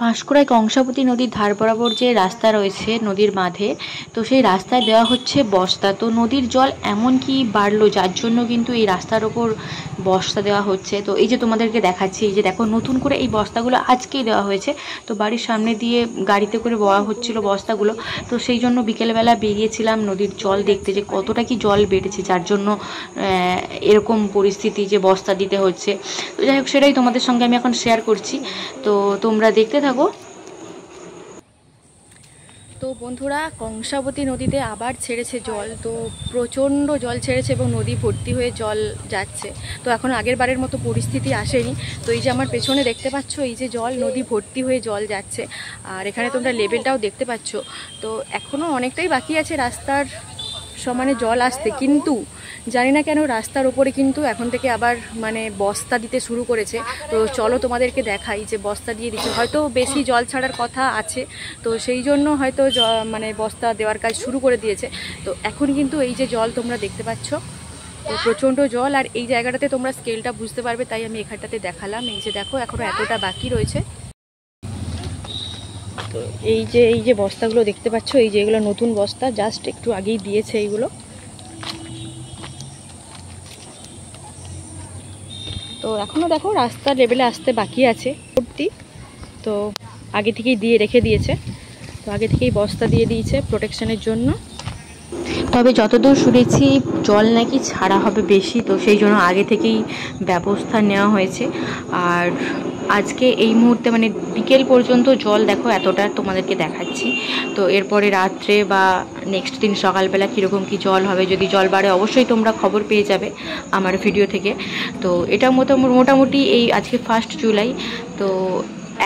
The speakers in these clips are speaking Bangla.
পাঁশকুড়ায় কংসাবতী নদীর ধার বরাবর যে রাস্তা রয়েছে নদীর বাঁধে, তো সেই রাস্তায় দেওয়া হচ্ছে বস্তা। তো নদীর জল এমন কি বাড়লো, যার জন্য কিন্তু এই রাস্তার ওপর বস্তা দেওয়া হচ্ছে। তো এই যে তোমাদেরকে দেখাচ্ছি, এই যে দেখো নতুন করে এই বস্তাগুলো আজকেই দেওয়া হয়েছে। তো বাড়ির সামনে দিয়ে গাড়িতে করে বওয়া হচ্ছিল বস্তাগুলো। তো সেই জন্য বিকেলবেলা বেরিয়েছিলাম নদীর জল দেখতে, যে কতটা কি জল বেড়েছে, যার জন্য এরকম পরিস্থিতি যে বস্তা দিতে হচ্ছে। তো যাই হোক, সেটাই তোমাদের সঙ্গে আমি এখন শেয়ার করছি। তো তোমরা দেখতে থাকো। তো বন্ধুরা, কংসাবতী নদীতে আবার ছেড়েছে জল। তো প্রচণ্ড জল ছেড়েছে এবং নদী ভর্তি হয়ে জল যাচ্ছে। তো এখন আগের বারের মতো পরিস্থিতি আসেনি। তো এই যে আমার পেছনে দেখতে পাচ্ছ, এই যে জল, নদী ভর্তি হয়ে জল যাচ্ছে। আর এখানে তোমরা লেভেলটাও দেখতে পাচ্ছ। তো এখনও অনেকটাই বাকি আছে রাস্তার সমানে জল আসতে, কিন্তু জানি না কেন রাস্তার ওপরে কিন্তু এখন থেকে আবার মানে বস্তা দিতে শুরু করেছে। তো চলো তোমাদেরকে দেখাই যে বস্তা দিয়ে দিচ্ছে। হয়তো বেশি জল ছাড়ার কথা আছে, তো সেই জন্য হয়তো মানে বস্তা দেওয়ার কাজ শুরু করে দিয়েছে। তো এখন কিন্তু এই যে জল তোমরা দেখতে পাচ্ছ, তো প্রচণ্ড জল। আর এই জায়গাটাতে তোমরা স্কেলটা বুঝতে পারবে, তাই আমি এখানটাতে দেখালাম। এই যে দেখো, এখনও এতটা বাকি রয়েছে। তো এই যে বস্তাগুলো দেখতে পাচ্ছ, এই যে এগুলো নতুন বস্তা, জাস্ট একটু আগেই দিয়েছে এইগুলো। তো এখনও দেখো রাস্তা লেভেলে আসতে বাকি আছে ভর্তি। তো আগে থেকেই দিয়ে রেখে দিয়েছে, তো আগে থেকেই বস্তা দিয়ে দিয়েছে প্রোটেকশনের জন্য। তবে যতদূর শুনেছি জল নাকি ছাড়া হবে বেশি, তো সেই জন্য আগে থেকেই ব্যবস্থা নেওয়া হয়েছে। আর আজকে এই মুহূর্তে মানে বিকেল পর্যন্ত জল দেখো এতটা তোমাদেরকে দেখাচ্ছি। তো এরপরে রাত্রে বা নেক্সট দিন সকালবেলা কীরকম কী জল হবে, যদি জল বাড়ে অবশ্যই তোমরা খবর পেয়ে যাবে আমার ভিডিও থেকে। তো এটা মোটামুটি এই আজকে 1 জুলাই। তো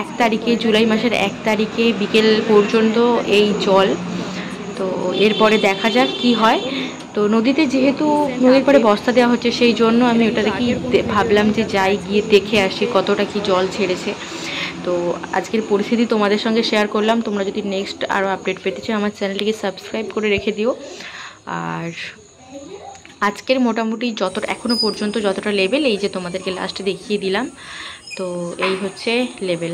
1 তারিখে, জুলাই মাসের 1 তারিখে বিকেল পর্যন্ত এই জল। তো এরপরে দেখা যাক কি হয়। তো নদীতে যেহেতু নদীর পরে বস্তা দেওয়া হচ্ছে, সেই জন্য আমি ওটা দেখি ভাবলাম যে যাই, গিয়ে দেখে আসি কতটা কি জল ছেড়েছে। তো আজকের পরিস্থিতি তোমাদের সঙ্গে শেয়ার করলাম। তোমরা যদি নেক্সট আরও আপডেট পেতে চাও, আমার চ্যানেলটিকে সাবস্ক্রাইব করে রেখে দিও। আর আজকের মোটামুটি এখনও পর্যন্ত যতটা লেভেল, এই যে তোমাদেরকে লাস্টে দেখিয়ে দিলাম, তো এই হচ্ছে লেভেল।